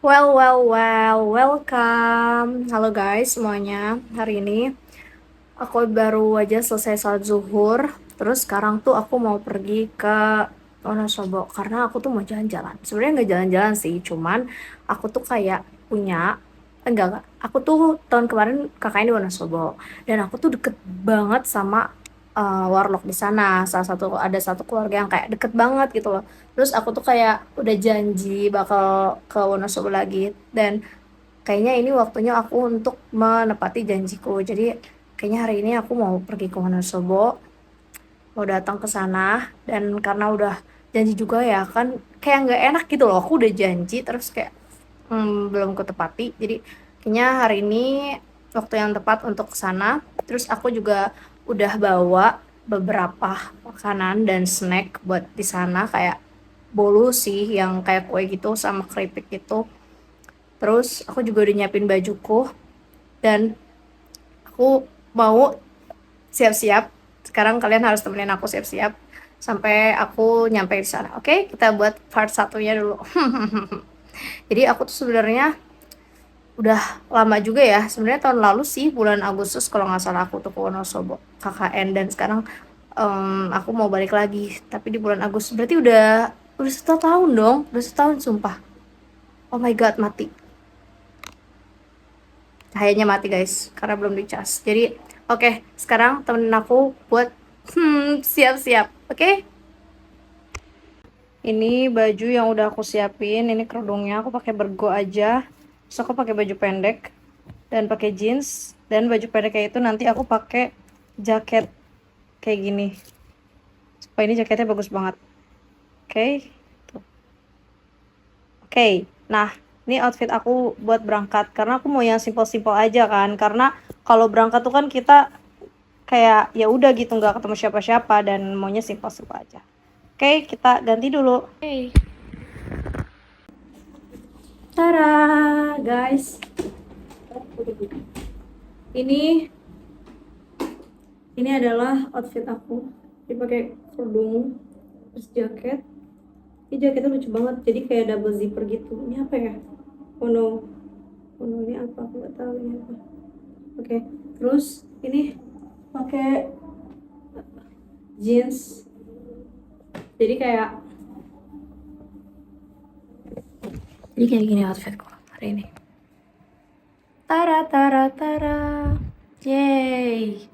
Welcome. Halo guys semuanya. Hari ini aku baru aja selesai salat zuhur. Terus sekarang tuh aku mau pergi ke Wonosobo karena aku tuh mau jalan-jalan. Sebenarnya nggak jalan-jalan sih, cuman aku tuh kayak punya enggak. Aku tuh tahun kemarin kakaknya di Wonosobo dan aku tuh deket banget sama warlock di sana. Ada satu keluarga yang kayak deket banget gitu loh. Terus aku tuh kayak udah janji bakal ke Wonosobo lagi dan kayaknya ini waktunya aku untuk menepati janjiku. Jadi kayaknya hari ini aku mau pergi ke Wonosobo, mau datang ke sana dan karena udah janji juga ya kan kayak nggak enak gitu loh. Aku udah janji terus kayak belum ketepati. Jadi kayaknya hari ini waktu yang tepat untuk ke sana. Terus aku juga udah bawa beberapa makanan dan snack buat di sana kayak bolu sih yang kayak kue gitu sama keripik gitu. Terus aku juga udah nyiapin bajuku dan aku mau siap-siap. Sekarang kalian harus temenin aku siap-siap sampai aku nyampe di sana. Oke, kita buat part satunya dulu. Jadi aku tuh sebenarnya udah lama juga ya. Sebenarnya tahun lalu sih bulan Agustus kalau nggak salah aku tuh ke Wonosobo KKN dan sekarang aku mau balik lagi. Tapi di bulan Agustus berarti udah 1 tahun dong. Udah setahun sumpah. Oh my god, mati. Cahayanya mati guys karena belum dicas. Jadi oke, sekarang temenin aku buat siap-siap. Oke. Ini baju yang udah aku siapin, ini kerudungnya aku pakai bergo aja. Terus aku pakai baju pendek dan pakai jeans dan baju pendek kayak itu nanti aku pakai jaket kayak gini. Supaya ini jaketnya bagus banget. Oke. Tuh. Oke. Nah, ini outfit aku buat berangkat karena aku mau yang simple-simple aja kan. Karena kalau berangkat tuh kan kita kayak ya udah gitu nggak ketemu siapa-siapa dan maunya simple-simple aja. Oke, kita ganti dulu. Oke. Tara, guys. Ini adalah outfit aku. Dipakai kerudung, terus jaket. Ini jaketnya lucu banget. Jadi kayak double zipper gitu. Ini apa ya? Oh no. Oh no, ini apa? Aku nggak tahu ini apa. Oke. Terus ini pakai jeans. Jadi kayak gini outfitku hari ini. Tara tara tara. Yay.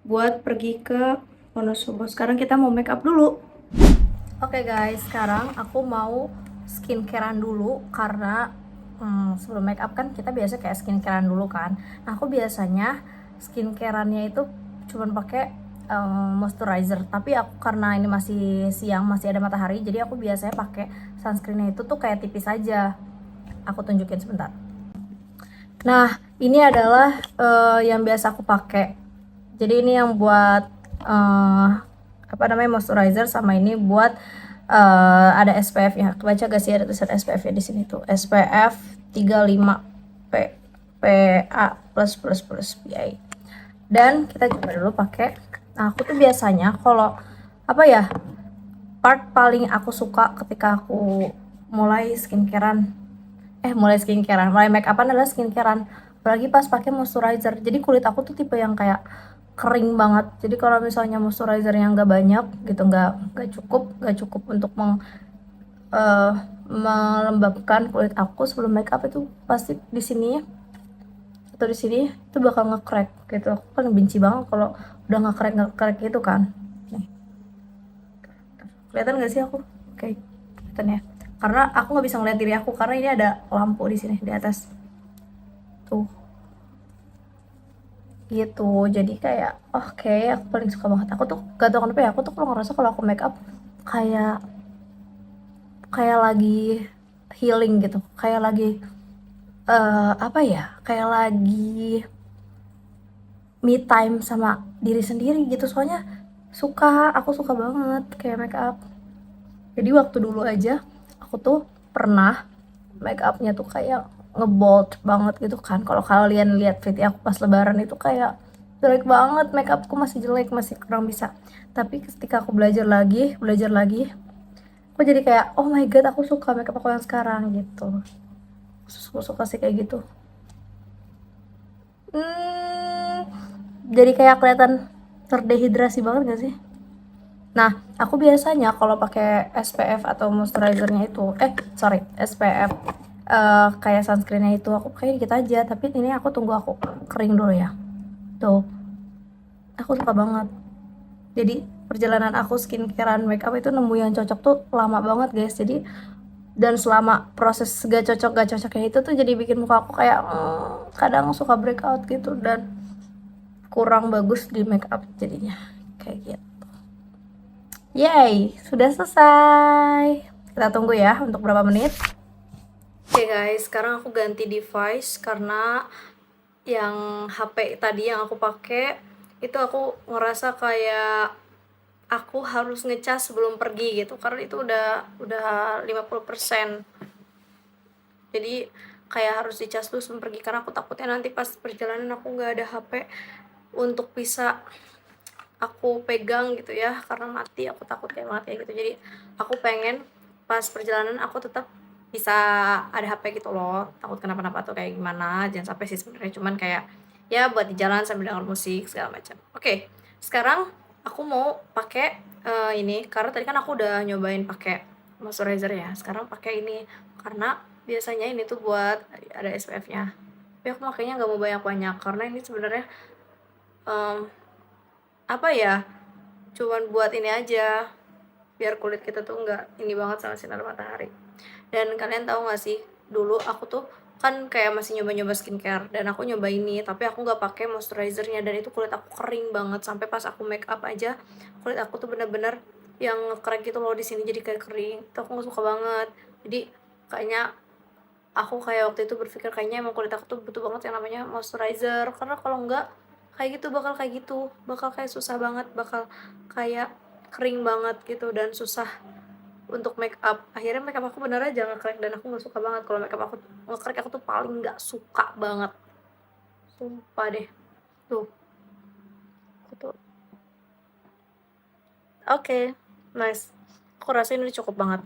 Buat pergi ke Wonosobo. Sekarang kita mau make up dulu. Oke guys, sekarang aku mau skincarean dulu karena sebelum make up kan kita biasa kayak skincarean dulu kan. Nah, aku biasanya skincareannya itu cuman pakai moisturizer, tapi aku karena ini masih siang, masih ada matahari, jadi aku biasanya pakai sunscreennya itu tuh kayak tipis aja. Aku tunjukin sebentar. Nah, ini adalah yang biasa aku pakai. Jadi ini yang buat apa namanya moisturizer, sama ini buat ada SPF ya. Kebaca gak sih ada tulisan SPF ya di sini tuh. SPF 35 PA plus plus plus PA. Dan kita coba dulu pakai. Nah, aku tuh biasanya kalau apa ya, part paling aku suka ketika aku mulai mulai make upan adalah skincarean, apalagi pas pakai moisturizer. Jadi kulit aku tuh tipe yang kayak kering banget. Jadi kalau misalnya moisturizer yang nggak banyak gitu, nggak cukup untuk melembabkan kulit aku sebelum make up, itu pasti di sini atau di sini itu bakal nge-crack gitu. Aku kan benci banget kalau udah nge-crack gitu kan. Nih, kelihatan gak sih aku? Oke, kelihatan ya. Karena aku nggak bisa ngeliat diri aku karena ini ada lampu di sini di atas. Tuh. Gitu. Jadi kayak oke, aku paling suka banget. Aku tuh gak tau kenapa ya, aku tuh kalau ngerasa kalau aku make up kayak kayak lagi healing gitu. Kayak lagi apa ya? Kayak lagi me time sama diri sendiri gitu. Soalnya aku suka banget kayak make up. Jadi waktu dulu aja aku tuh pernah make upnya tuh kayak ngebold banget gitu kan. Kalau kalian lihat video aku pas lebaran itu kayak jelek banget, make upku masih jelek, masih kurang bisa. Tapi ketika aku belajar lagi, aku jadi kayak oh my god, aku suka make up aku yang sekarang gitu. suka sih kayak gitu. Jadi kayak kelihatan terdehidrasi banget gak sih? Nah, aku biasanya kalau pakai SPF atau moisturizernya itu, SPF, kayak sunscreennya itu aku pakai dikit aja. Tapi ini aku tunggu aku kering dulu ya. Tuh, aku suka banget. Jadi perjalanan aku skincarean makeup itu nemu yang cocok tuh lama banget guys. Jadi dan selama proses gak cocoknya itu tuh jadi bikin muka aku kayak kadang suka breakout gitu dan kurang bagus di makeup jadinya kayak gitu. Yay, sudah selesai. Kita tunggu ya untuk berapa menit. Oke guys, sekarang aku ganti device karena yang HP tadi yang aku pakai itu aku ngerasa kayak aku harus ngecas sebelum pergi gitu karena itu udah 50%. Jadi kayak harus dicas dulu sebelum pergi karena aku takutnya nanti pas perjalanan aku nggak ada HP untuk bisa aku pegang gitu ya, karena mati, aku takut kayak mati gitu. Jadi aku pengen pas perjalanan aku tetap bisa ada HP gitu loh, takut kenapa-napa tuh kayak gimana. Jangan sampai sih sebenarnya, cuman kayak ya buat di jalan sambil denger musik segala macam. Oke, sekarang aku mau pakai ini karena tadi kan aku udah nyobain pakai moisturizer ya. Sekarang pakai ini karena biasanya ini tuh buat ada SPF-nya. Tapi aku makanya nggak mau banyak-banyak karena ini sebenarnya apa ya, cuman buat ini aja biar kulit kita tuh nggak ini banget sama sinar matahari. Dan kalian tahu nggak sih, dulu aku tuh kan kayak masih nyoba-nyoba skincare dan aku nyoba ini tapi aku nggak pakai moisturizernya dan itu kulit aku kering banget sampai pas aku make up aja kulit aku tuh bener-bener yang nge-crack gitu loh di sini, jadi kayak kering. Itu aku nggak suka banget. Jadi kayaknya aku kayak waktu itu berpikir kayaknya emang kulit aku tuh butuh banget yang namanya moisturizer karena kalau enggak kayak gitu bakal kayak susah banget, bakal kayak kering banget gitu dan susah untuk make up. Akhirnya make up aku bener aja nge-crack dan aku nggak suka banget kalau make up aku nge-crack. Aku tuh paling nggak suka banget, sumpah deh. Tuh aku tuh oke, nice, aku rasa ini cukup banget.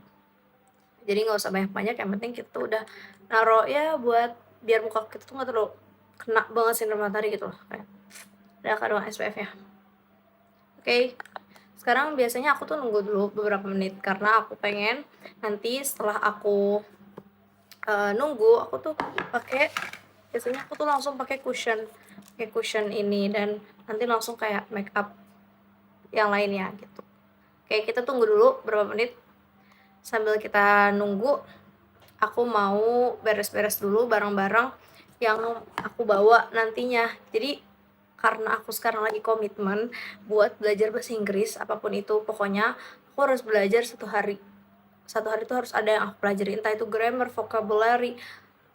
Jadi nggak usah banyak-banyak, yang penting kita tuh udah naruh ya buat biar muka kita tuh nggak terlalu kena banget sinar matahari gitu loh, kayak udah kandungan SPF ya. Oke, sekarang biasanya aku tuh nunggu dulu beberapa menit karena aku pengen nanti setelah aku nunggu aku tuh biasanya aku tuh langsung pakai cushion ini dan nanti langsung kayak make up yang lainnya gitu. Oke, kita tunggu dulu beberapa menit. Sambil kita nunggu, aku mau beres-beres dulu barang-barang yang aku bawa nantinya. Jadi karena aku sekarang lagi komitmen buat belajar bahasa Inggris apapun itu, pokoknya aku harus belajar satu hari itu harus ada yang aku pelajari, entah itu grammar, vocabulary,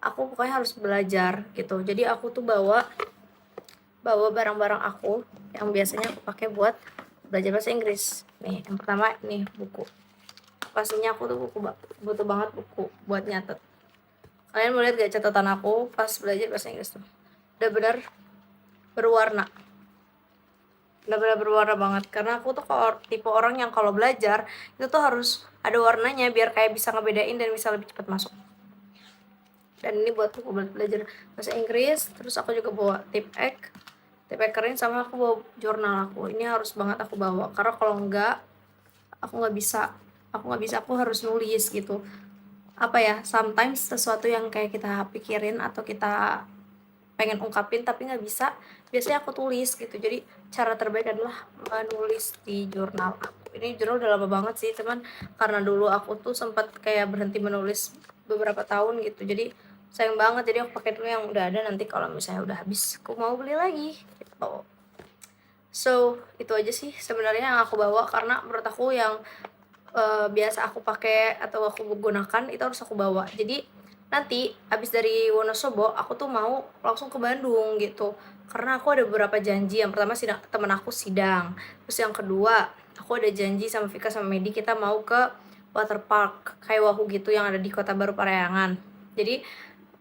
aku pokoknya harus belajar gitu. Jadi aku tuh bawa barang-barang aku yang biasanya aku pakai buat belajar bahasa Inggris. Nih, yang pertama nih buku. Pastinya aku tuh butuh banget buku buat nyatet. Kalian mau lihat gak catatan aku pas belajar bahasa Inggris tuh? Bener-bener berwarna. Bener-bener berwarna banget. Karena aku tuh tipe orang yang kalau belajar itu tuh harus ada warnanya biar kayak bisa ngebedain dan bisa lebih cepat masuk. Dan ini buat buku belajar bahasa Inggris. Terus aku juga bawa tip kering, sama aku bawa jurnal aku. Ini harus banget aku bawa karena kalau enggak aku nggak bisa, aku harus nulis gitu. Apa ya, sometimes sesuatu yang kayak kita pikirin atau kita pengen ungkapin tapi nggak bisa, biasanya aku tulis gitu. Jadi cara terbaik adalah menulis di jurnal aku. Ini jurnal udah lama banget sih, cuman karena dulu aku tuh sempat kayak berhenti menulis beberapa tahun gitu, jadi sayang banget. Jadi aku pakai dulu yang udah ada, nanti kalau misalnya udah habis aku mau beli lagi gitu. So itu aja sih sebenarnya yang aku bawa, karena menurut aku yang biasa aku pakai atau aku gunakan itu harus aku bawa. Jadi nanti abis dari Wonosobo aku tuh mau langsung ke Bandung gitu karena aku ada beberapa janji. Yang pertama temen aku sidang, terus yang kedua aku ada janji sama Vika sama Medi, kita mau ke water park kayak Wahu gitu yang ada di Kota Baru Parayangan. Jadi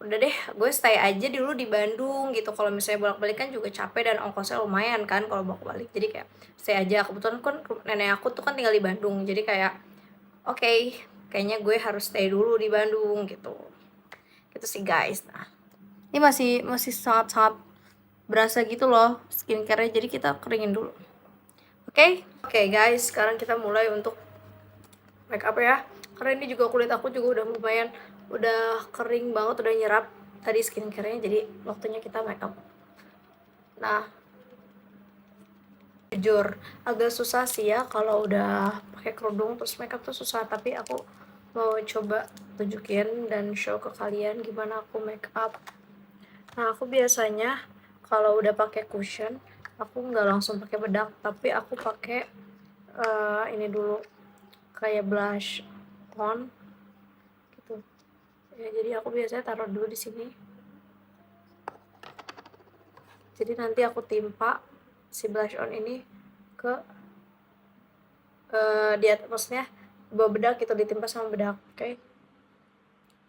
udah deh, gue stay aja dulu di Bandung gitu. Kalau misalnya bolak-balik kan juga capek dan ongkosnya lumayan kan kalau bolak-balik. Jadi kayak stay aja. Kebetulan kan nenek aku tuh kan tinggal di Bandung. Jadi kayak oke, kayaknya gue harus stay dulu di Bandung gitu. Itu sih guys. Nah, ini masih sangat-sangat berasa gitu loh skincare-nya, jadi kita keringin dulu. Oke guys, sekarang kita mulai untuk make up ya. Karena ini juga kulit aku juga udah lumayan, udah kering banget, udah nyerap tadi skincare-nya, jadi waktunya kita make up. Nah, jujur agak susah sih ya kalau udah pakai kerudung terus make up tuh susah, tapi aku mau coba tunjukin dan show ke kalian gimana aku make up. Nah, aku biasanya kalau udah pakai cushion, aku nggak langsung pakai bedak, tapi aku pakai ini dulu, kayak blush on gitu. Ya, jadi aku biasanya taruh dulu di sini. Jadi nanti aku timpa si blush on ini ke di atas, maksudnya bawah bedak itu ditimpa sama bedak.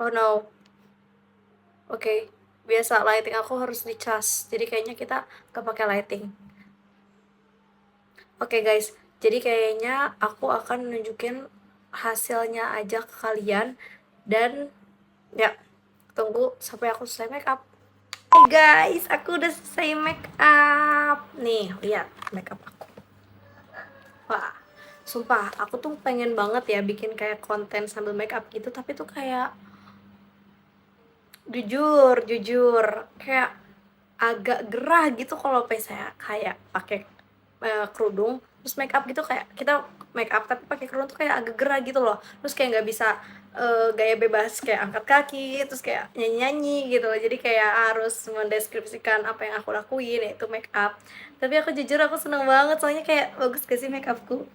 Oh no. Biasa lighting aku harus dicas, jadi kayaknya kita gak pakai lighting. Guys, jadi kayaknya aku akan nunjukin hasilnya aja ke kalian, dan ya tunggu sampai aku selesai make up. Hey guys, aku udah selesai make up. Nih, lihat make up aku. Wah, sumpah aku tuh pengen banget ya bikin kayak konten sambil make up gitu, tapi tuh kayak jujur kayak agak gerah gitu kalau saya kayak pakai kerudung terus make up gitu. Kayak kita make up tapi pakai kerudung tuh kayak agak gerah gitu loh, terus kayak nggak bisa gaya bebas kayak angkat kaki terus kayak nyanyi gitu loh. Jadi kayak harus mendeskripsikan apa yang aku lakuin, yaitu make up. Tapi aku jujur aku seneng banget, soalnya kayak bagus gak sih make upku.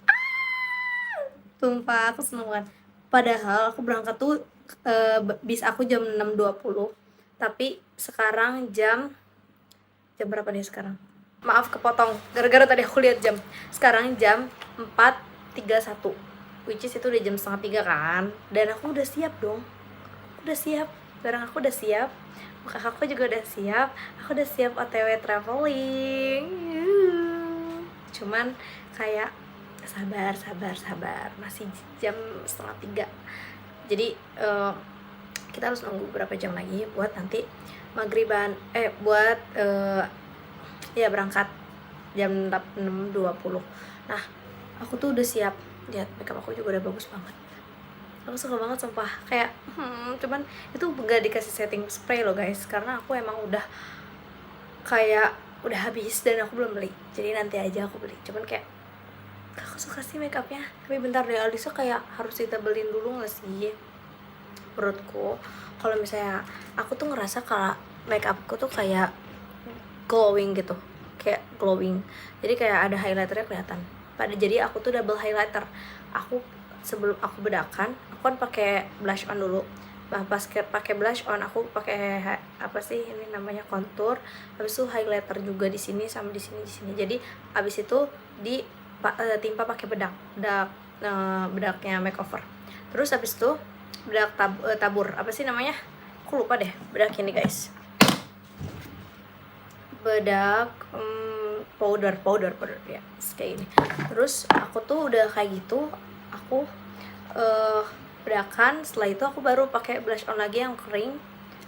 Sumpah aku seneng banget. Padahal aku berangkat tuh bis aku jam 6.20, tapi sekarang jam berapa nih sekarang? Maaf kepotong gara-gara tadi aku lihat jam. Sekarang jam 4.31, which is itu udah jam setengah 3 kan. Dan aku udah siap dong. Udah siap, barang aku udah siap, muka aku juga udah siap. Aku udah siap OTW traveling. Cuman kayak sabar, masih jam setengah 3. Jadi kita harus nunggu berapa jam lagi buat nanti maghriban, buat ya berangkat jam 6.20. Nah, aku tuh udah siap. Lihat makeup aku juga udah bagus banget. Aku suka banget sumpah. Kayak cuman itu gak dikasih setting spray loh guys, karena aku emang udah kayak udah habis dan aku belum beli. Jadi nanti aja aku beli. Cuman kayak aku suka sih makeupnya. Tapi bentar deh, Alisa kayak harus ditebelin dulu gak sih? Menurutku kalau misalnya aku tuh ngerasa kalau makeupku tuh kayak glowing gitu, kayak glowing. Jadi kayak ada highlighternya kelihatan. Jadi aku tuh double highlighter. Aku sebelum aku bedakan, aku kan pakai blush on dulu. Pas pakai blush on, aku pakai apa sih ini namanya, contour. Habis itu highlighter juga di sini sama di sini. Jadi habis itu timpa pakai bedaknya makeover. Terus habis itu bedak tabur apa sih namanya, aku lupa deh. Bedak ini guys, bedak powder ya, kayak gini. Terus aku tuh udah kayak gitu, aku bedakan. Setelah itu aku baru pakai blush on lagi yang kering,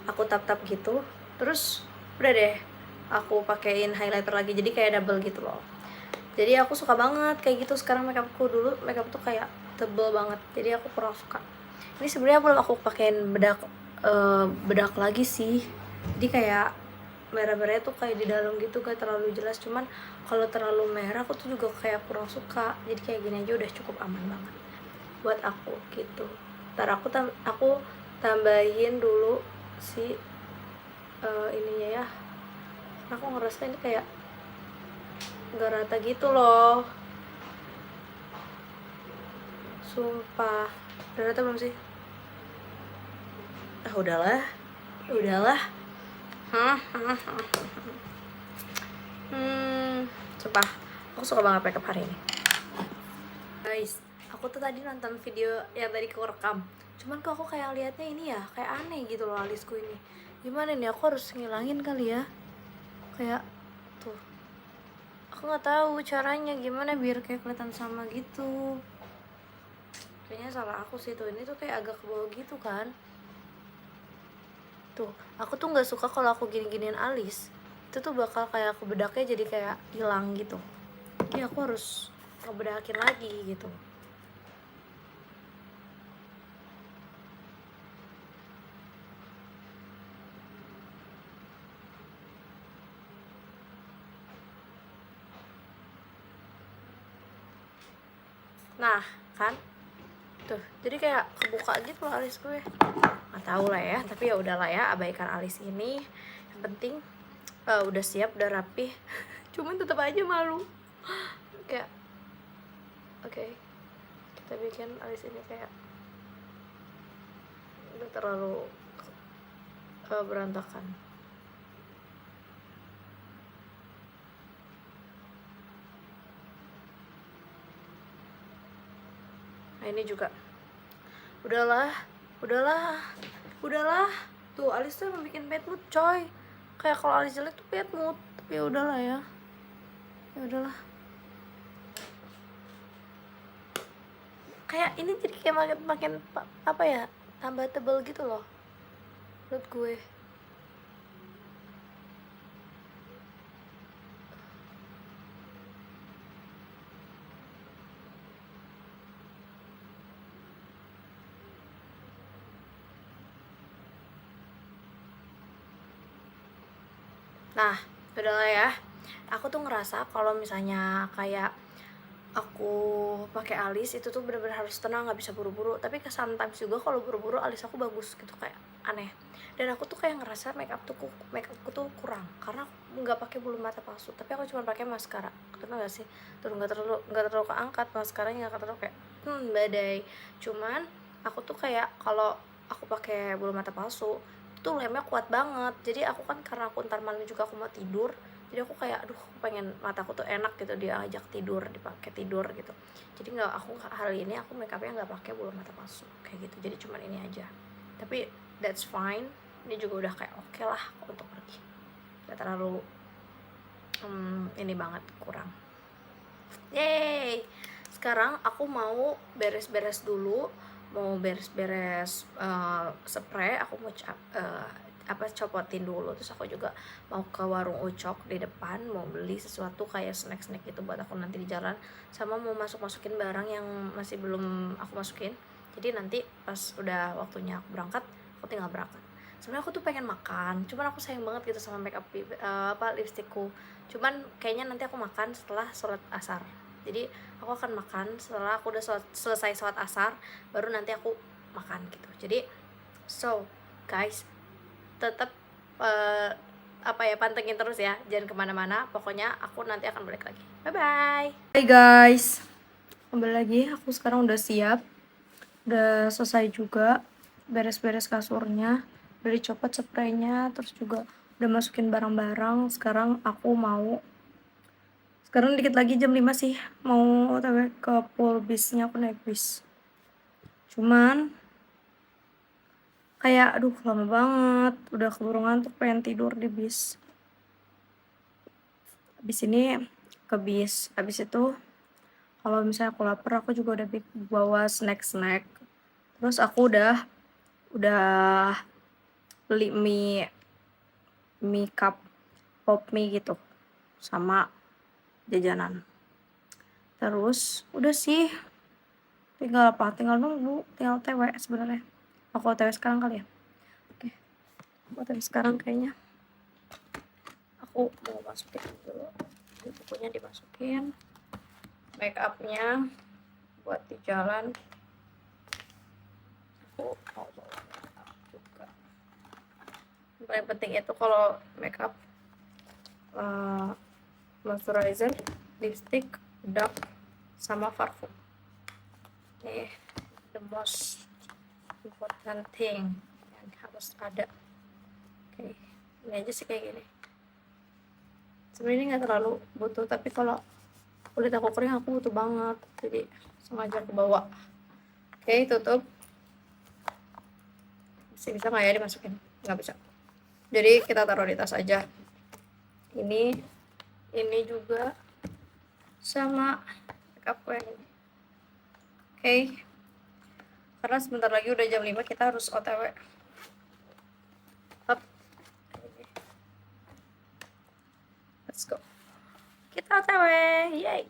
aku tap gitu. Terus udah deh aku pakein highlighter lagi, jadi kayak double gitu loh. Jadi aku suka banget kayak gitu sekarang makeupku. Dulu makeup tuh kayak tebel banget, jadi aku kurang suka. Ini sebenarnya belum aku pakein bedak lagi sih, jadi kayak merah-merahnya tuh kayak di dalam gitu, gak terlalu jelas. Cuman kalau terlalu merah aku tuh juga kayak kurang suka, jadi kayak gini aja udah cukup aman banget buat aku gitu. Ntar aku tambahin dulu si ininya ya. Aku ngerasa ini kayak gak rata gitu loh, sumpah. Udah rata belum sih? Udahlah. Sumpah aku suka banget makeup hari ini guys. Aku tuh tadi nonton video yang tadi aku rekam, cuman kok aku kayak liatnya ini ya kayak aneh gitu loh alisku ini. Gimana nih, aku harus ngilangin kali ya, kayak tuh aku nggak tahu caranya gimana biar kayak kelihatan sama gitu. Kayaknya salah aku sih tuh, ini tuh kayak agak ke bawah gitu kan. Tuh, aku tuh nggak suka kalau aku gini-giniin alis. Itu tuh bakal kayak bedaknya jadi kayak hilang gitu. Jadi aku harus ngebedakin lagi gitu. Nah, kan? Tuh, jadi kayak kebuka gitu loh alis gue. Nggak tahu lah ya, tapi ya udahlah ya, abaikan alis ini. Yang penting udah siap, udah rapi. Cuman tetap aja malu. Kayak oke, kita bikin alis ini kayak udah terlalu berantakan. Nah ini juga udahlah tuh alis tuh emang bikin bad mood coy. Kayak kalau alis jelek tuh bad mood, tapi ya udahlah ya udahlah. Kayak ini jadi kayak makin apa ya, tambah tebel gitu loh menurut gue. Nah, udahlah ya. Aku tuh ngerasa kalau misalnya kayak aku pakai alis itu tuh bener-bener harus tenang, nggak bisa buru-buru. Tapi sometimes juga kalau buru-buru alis aku bagus gitu, kayak aneh. Dan aku tuh kayak ngerasa makeupku tuh kurang karena aku nggak pakai bulu mata palsu, tapi aku cuma pakai maskara. Kenapa nggak sih? Tuh nggak terlalu keangkat maskaranya, nggak terlalu kayak badai. Cuman aku tuh kayak kalau aku pakai bulu mata palsu tuh lemnya kuat banget. Jadi aku kan, karena aku ntar malam juga aku mau tidur, jadi aku kayak aduh pengen mataku tuh enak gitu diajak tidur, dipakai tidur gitu. Jadi nggak, aku hari ini aku makeupnya nggak pakai bulu mata palsu kayak gitu, jadi cuman ini aja. Tapi that's fine, ini juga udah kayak oke lah untuk pergi, nggak terlalu ini banget kurang. Yeay, sekarang aku mau beres-beres dulu, mau beres-beres spray. Aku mau copotin dulu. Terus aku juga mau ke warung Ucok di depan, mau beli sesuatu kayak snack-snack gitu buat aku nanti di jalan, sama mau masukin barang yang masih belum aku masukin. Jadi nanti pas udah waktunya aku berangkat, aku tinggal berangkat. Sebenarnya aku tuh pengen makan, cuman aku sayang banget gitu sama makeup lipstikku. Cuman kayaknya nanti aku makan setelah sholat asar. Jadi aku akan makan setelah aku udah selesai sholat asar, baru nanti aku makan gitu. Jadi so guys, tetap pantengin terus ya, jangan kemana-mana. Pokoknya aku nanti akan balik lagi. Bye bye. Hai guys, kembali lagi. Aku sekarang udah siap, udah selesai juga beres-beres kasurnya, udah dicopot spraynya, terus juga udah masukin barang-barang. Sekarang dikit lagi jam 5 sih, mau otw ke pool bisnya. Aku naik bis, cuman kayak aduh lama banget, udah keburu ngantuk, pengen tidur di bis. Abis ini ke bis, abis itu kalau misalnya aku lapar, aku juga udah bawa snack. Terus aku udah beli mie cup pop mie gitu sama jajanan. Terus udah sih, tinggal nunggu, tinggal TW sebenarnya. Aku TW sekarang kali ya. Oke, aku TW sekarang kayaknya. Aku mau masukin dulu, bukunya dimasukin, make upnya buat di jalan. Aku mau bawa make up juga. Yang paling penting itu kalau make up, moisturizer, lipstick, bedak, sama parfum. Ini the most important thing yang harus ada. Oke, ini aja sih kayak gini. Sebenarnya ini nggak terlalu butuh, tapi kalau kulit aku kering aku butuh banget, jadi sengaja aku bawa. Oke, tutup. Bisa nggak ya dimasukin? Nggak bisa, jadi kita taruh di tas aja. Ini juga sama makeup yang ini. Oke, karena sebentar lagi udah jam 5, kita harus OTW. let's go. Kita OTW, yay!